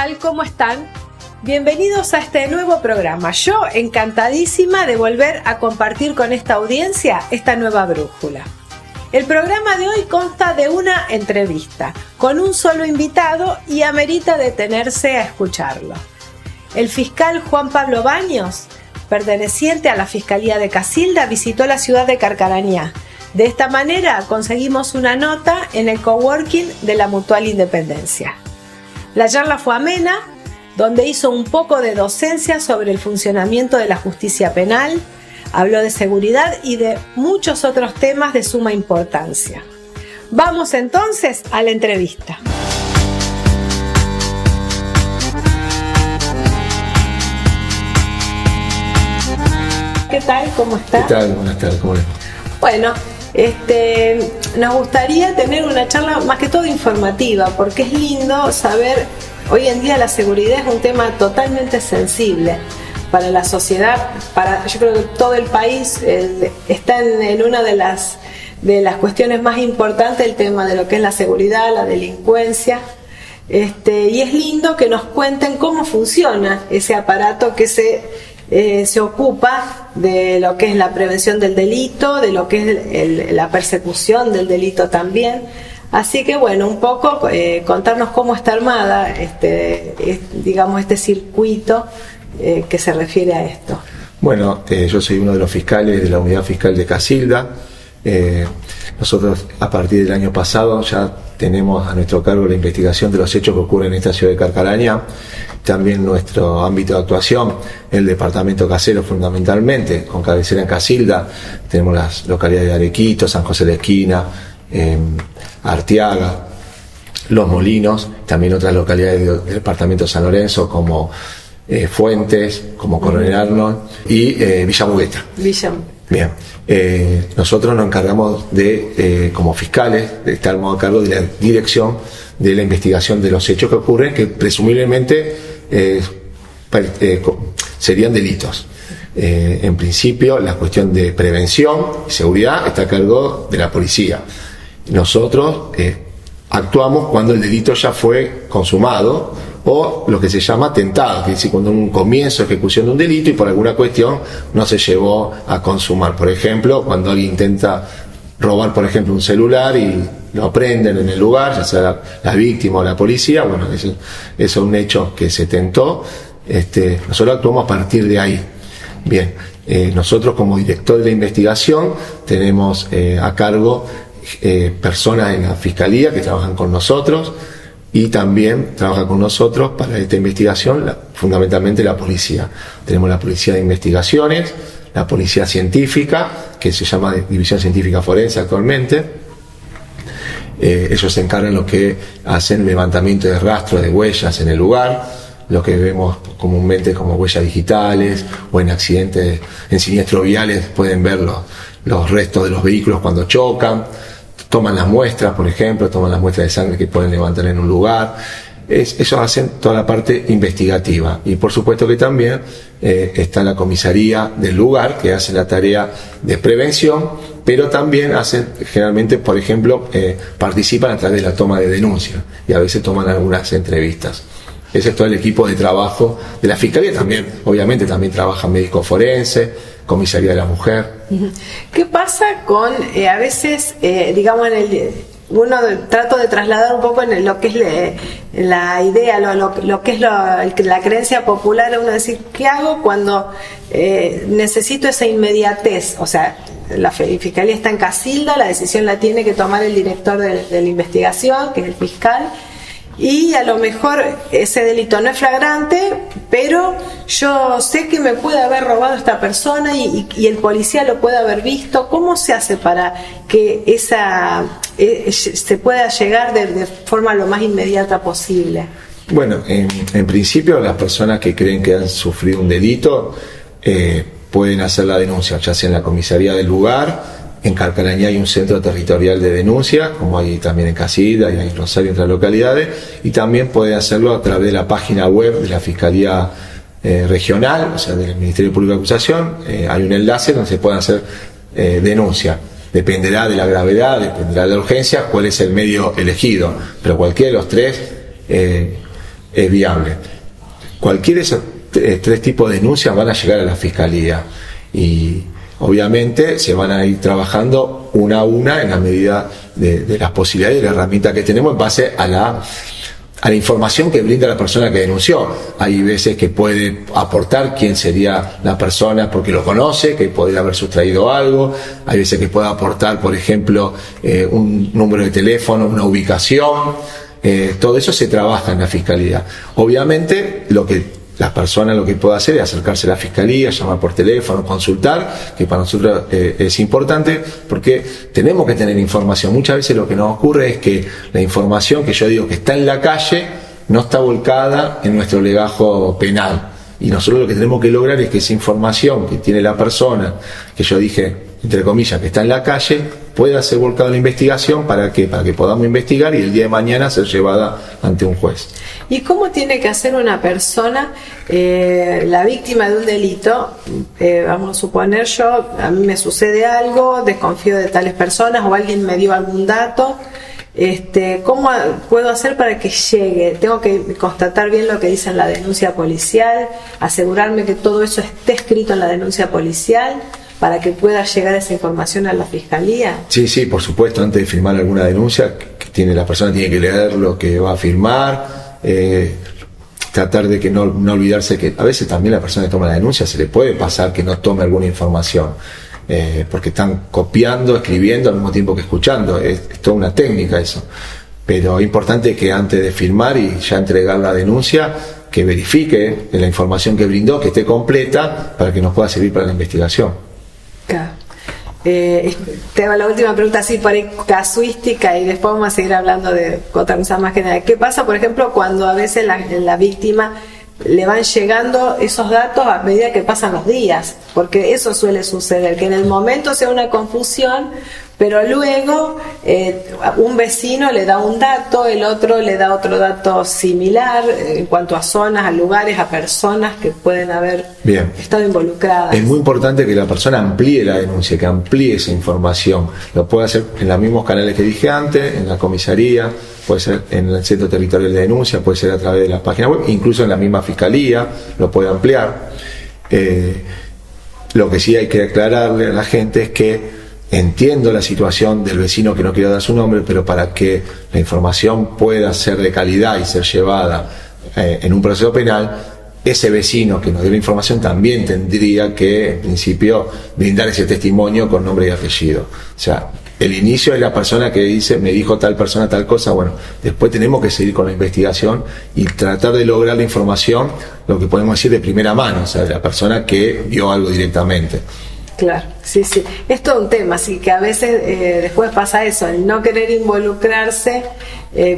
tal? ¿Cómo están? Bienvenidos a este nuevo programa. Yo encantadísima de volver a compartir con esta audiencia esta nueva brújula. El programa de hoy consta de una entrevista con un solo invitado y amerita detenerse a escucharlo. El fiscal Juan Pablo Baños, perteneciente a la Fiscalía de Casilda, visitó la ciudad de Carcarañá. De esta manera conseguimos una nota en el coworking de la Mutual Independencia. La charla fue amena, donde hizo un poco de docencia sobre el funcionamiento de la justicia penal, habló de seguridad y de muchos otros temas de suma importancia. Vamos entonces a la entrevista. ¿Qué tal? ¿Cómo está? ¿Qué tal? Buenas tardes, ¿cómo le va? Bueno, nos gustaría tener una charla más que todo informativa, porque es lindo saber, hoy en día la seguridad es un tema totalmente sensible para la sociedad, yo creo que todo el país está en una de las cuestiones más importantes, el tema de lo que es la seguridad, la delincuencia, y es lindo que nos cuenten cómo funciona ese aparato que se ocupa de lo que es la prevención del delito, de lo que es la persecución del delito también. Así que bueno, un poco contarnos cómo está armada digamos este circuito que se refiere a esto. Bueno, yo soy uno de los fiscales de la Unidad Fiscal de Casilda. Nosotros a partir del año pasado ya tenemos a nuestro cargo la investigación de los hechos que ocurren en esta ciudad de Carcarañá. También nuestro ámbito de actuación, el departamento casero fundamentalmente, con cabecera en Casilda. Tenemos las localidades de Arequito, San José de la Esquina, Arteaga, Los Molinos, también otras localidades del departamento de San Lorenzo como Fuentes, como Coronel Arnold y Villa Mugueta. Bien, nosotros nos encargamos de, como fiscales, estamos a cargo de la dirección de la investigación de los hechos que ocurren, que presumiblemente serían delitos. En principio, la cuestión de prevención y seguridad está a cargo de la policía. Nosotros actuamos cuando el delito ya fue consumado, o lo que se llama tentado, que es decir, cuando un comienzo de ejecución de un delito y por alguna cuestión no se llevó a consumar. Por ejemplo, cuando alguien intenta robar, por ejemplo, un celular y lo prenden en el lugar, ya sea la víctima o la policía, bueno, eso es un hecho que se tentó. Nosotros actuamos a partir de ahí. Bien, nosotros como director de la investigación tenemos a cargo personas en la Fiscalía que trabajan con nosotros, y también trabaja con nosotros para esta investigación fundamentalmente la policía. Tenemos la policía de investigaciones, la policía científica, que se llama División Científica Forense actualmente. Ellos se encargan lo que hacen levantamiento de rastros de huellas en el lugar, lo que vemos comúnmente como huellas digitales, o en accidentes, en siniestros viales pueden ver los restos de los vehículos cuando chocan. Toman las muestras, por ejemplo, toman las muestras de sangre que pueden levantar en un lugar. Ellos hacen toda la parte investigativa. Y por supuesto que también está la comisaría del lugar, que hace la tarea de prevención, pero también hacen, generalmente, por ejemplo, participan a través de la toma de denuncia y a veces toman algunas entrevistas. Ese es todo el equipo de trabajo de la Fiscalía. También, obviamente, también trabaja médico forense, comisaría de la mujer. ¿Qué pasa con, a veces, digamos, uno trato de trasladar un poco en lo que es la idea, lo que es la creencia popular, uno decir, ¿qué hago cuando necesito esa inmediatez? O sea, la Fiscalía está en Casilda, la decisión la tiene que tomar el director de la investigación, que es el fiscal, y a lo mejor ese delito no es flagrante, pero yo sé que me puede haber robado esta persona y el policía lo puede haber visto. ¿Cómo se hace para que se pueda llegar de forma lo más inmediata posible? Bueno, en principio las personas que creen que han sufrido un delito pueden hacer la denuncia, ya sea en la comisaría del lugar. En Carcarañá hay un centro territorial de denuncia, como hay también en Casilda y hay en Rosario, entre las localidades, y también puede hacerlo a través de la página web de la Fiscalía Regional, o sea, del Ministerio Público de Acusación. Hay un enlace donde se puede hacer denuncia. Dependerá de la gravedad, dependerá de la urgencia, cuál es el medio elegido, pero cualquiera de los tres es viable. Cualquiera de esos tres tipos de denuncias van a llegar a la Fiscalía y obviamente se van a ir trabajando una a una en la medida de las posibilidades y la herramienta que tenemos en base a la información que brinda la persona que denunció. Hay veces que puede aportar quién sería la persona porque lo conoce, que podría haber sustraído algo. Hay veces que puede aportar, por ejemplo, un número de teléfono, una ubicación. Todo eso se trabaja en la Fiscalía. Obviamente, las personas lo que pueden hacer es acercarse a la Fiscalía, llamar por teléfono, consultar, que para nosotros es importante porque tenemos que tener información. Muchas veces lo que nos ocurre es que la información que yo digo que está en la calle no está volcada en nuestro legajo penal. Y nosotros lo que tenemos que lograr es que esa información que tiene la persona, que yo dije, entre comillas, que está en la calle, pueda ser volcada en la investigación. ¿Para qué? Para que podamos investigar y el día de mañana ser llevada ante un juez. ¿Y cómo tiene que hacer una persona, la víctima de un delito? Vamos a suponer a mí me sucede algo, desconfío de tales personas o alguien me dio algún dato. ¿Cómo puedo hacer para que llegue? Tengo que constatar bien lo que dice en la denuncia policial, asegurarme que todo eso esté escrito en la denuncia policial para que pueda llegar esa información a la Fiscalía. Sí, por supuesto. Antes de firmar alguna denuncia, la persona tiene que leer lo que va a firmar, tratar de que no olvidarse que a veces también la persona que toma la denuncia se le puede pasar que no tome alguna información. Porque están copiando, escribiendo al mismo tiempo que escuchando. Es toda una técnica eso. Pero es importante que antes de firmar y ya entregar la denuncia, que verifique la información que brindó, que esté completa, para que nos pueda servir para la investigación. Claro. Te hago la última pregunta así por ahí casuística y después vamos a seguir hablando de otra cosa más general. ¿Qué pasa, por ejemplo, cuando a veces la víctima le van llegando esos datos a medida que pasan los días? Porque eso suele suceder, que en el momento sea una confusión, pero luego un vecino le da un dato, el otro le da otro dato similar en cuanto a zonas, a lugares, a personas que pueden haber estado involucradas. Es muy importante que la persona amplíe la denuncia, que amplíe esa información. Lo puede hacer en los mismos canales que dije antes, en la comisaría, puede ser en el centro territorial de denuncia, puede ser a través de la página web, incluso en la misma Fiscalía, lo puede ampliar. Lo que sí hay que aclararle a la gente es que entiendo la situación del vecino que no quiero dar su nombre, pero para que la información pueda ser de calidad y ser llevada en un proceso penal, ese vecino que nos dio la información también tendría que, en principio, brindar ese testimonio con nombre y apellido. O sea, el inicio es la persona que dice, me dijo tal persona tal cosa. Bueno, después tenemos que seguir con la investigación y tratar de lograr la información, lo que podemos decir de primera mano, o sea, de la persona que vio algo directamente. Claro, sí. Es todo un tema, así que a veces después pasa eso, el no querer involucrarse,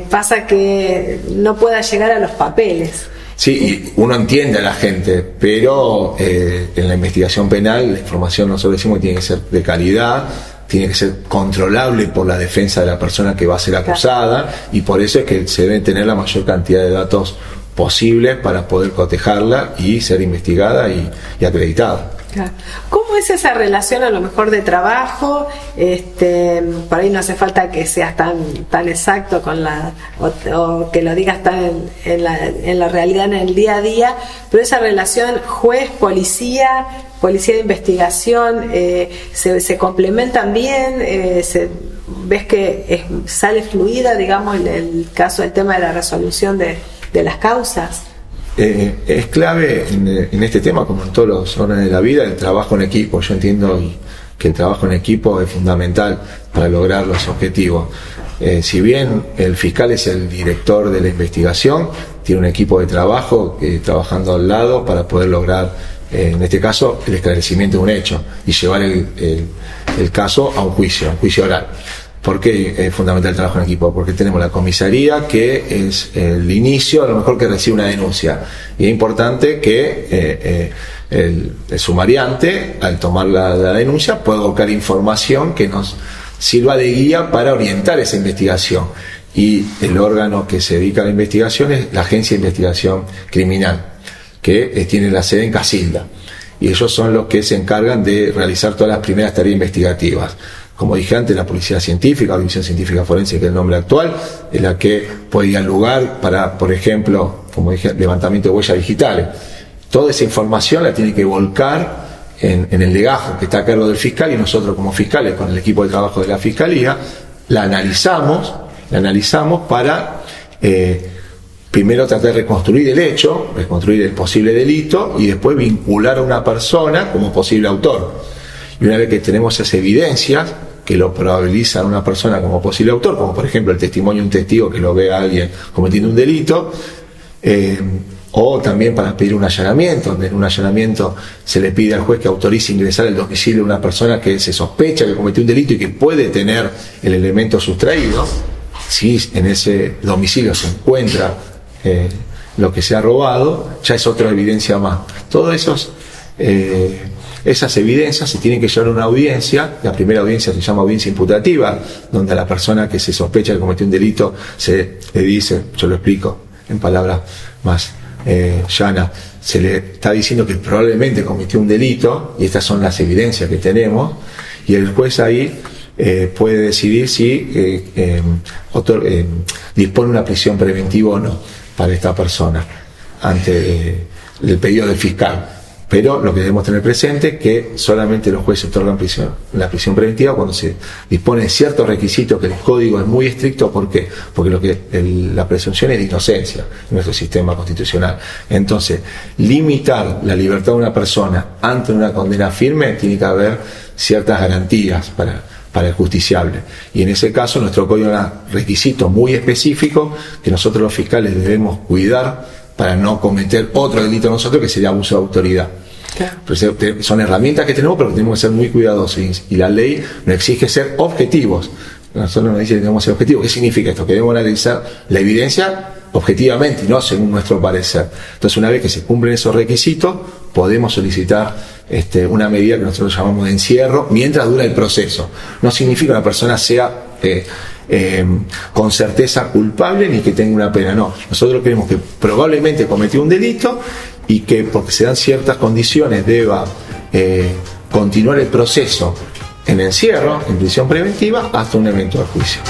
pasa que no pueda llegar a los papeles. Sí, y uno entiende a la gente, pero en la investigación penal la información nosotros decimos que tiene que ser de calidad, tiene que ser controlable por la defensa de la persona que va a ser acusada, claro. Y por eso es que se debe tener la mayor cantidad de datos posibles para poder cotejarla y ser investigada y acreditada. Claro. ¿Cómo es esa relación a lo mejor de trabajo? Por ahí no hace falta que seas tan exacto con o que lo digas tan en la realidad, en el día a día, pero esa relación juez-policía, policía de investigación, se complementan bien, ves que sale fluida, digamos, el caso, el tema de la resolución de las causas. Es clave en este tema, como en todos los órdenes de la vida, el trabajo en equipo. Yo entiendo que el trabajo en equipo es fundamental para lograr los objetivos. Si bien el fiscal es el director de la investigación, tiene un equipo de trabajo trabajando al lado para poder lograr, en este caso, el esclarecimiento de un hecho y llevar el caso a un juicio oral. ¿Por qué es fundamental el trabajo en equipo? Porque tenemos la comisaría, que es el inicio, a lo mejor, que recibe una denuncia. Y es importante que el sumariante, al tomar la denuncia, pueda buscar información que nos sirva de guía para orientar esa investigación. Y el órgano que se dedica a la investigación es la Agencia de Investigación Criminal, que tiene la sede en Casilda. Y ellos son los que se encargan de realizar todas las primeras tareas investigativas. como dije antes, la policía científica o división científica forense, que es el nombre actual, es la que puede ir al lugar para, por ejemplo, como dije, levantamiento de huellas digitales. Toda esa información la tiene que volcar en el legajo que está a cargo del fiscal, y nosotros como fiscales, con el equipo de trabajo de la Fiscalía, la analizamos para primero tratar de reconstruir el hecho, reconstruir el posible delito, y después vincular a una persona como posible autor. Y una vez que tenemos esas evidencias que lo probabilizan a una persona como posible autor, como por ejemplo el testimonio de un testigo que lo ve a alguien cometiendo un delito, o también para pedir un allanamiento, donde en un allanamiento se le pide al juez que autorice ingresar al domicilio de una persona que se sospecha que cometió un delito y que puede tener el elemento sustraído. Si en ese domicilio se encuentra lo que se ha robado, ya es otra evidencia más. Todas esas evidencias se tienen que llevar a una audiencia. La primera audiencia se llama audiencia imputativa, donde a la persona que se sospecha que cometió un delito se le dice, yo lo explico en palabras más llanas, se le está diciendo que probablemente cometió un delito, y estas son las evidencias que tenemos, y el juez ahí puede decidir si dispone una prisión preventiva o no para esta persona ante el pedido del fiscal. Pero lo que debemos tener presente es que solamente los jueces otorgan la prisión preventiva cuando se dispone de ciertos requisitos, que el código es muy estricto. ¿Por qué? Porque la presunción es de inocencia en nuestro sistema constitucional. Entonces, limitar la libertad de una persona ante una condena firme, tiene que haber ciertas garantías para el justiciable. Y en ese caso nuestro código da requisitos muy específicos que nosotros los fiscales debemos cuidar para no cometer otro delito nosotros, que sería abuso de autoridad. Claro. Son herramientas que tenemos, pero que tenemos que ser muy cuidadosos, y la ley nos exige ser objetivos. Nosotros nos dice que tenemos que ser objetivos. ¿Qué significa esto? Que debemos analizar la evidencia objetivamente y no según nuestro parecer. Entonces, una vez que se cumplen esos requisitos, podemos solicitar una medida que nosotros llamamos de encierro mientras dura el proceso. No significa que una persona sea con certeza culpable ni que tenga una pena, no. Nosotros creemos que probablemente cometió un delito y que, porque se dan ciertas condiciones, deba continuar el proceso en encierro, en prisión preventiva, hasta un evento de juicio.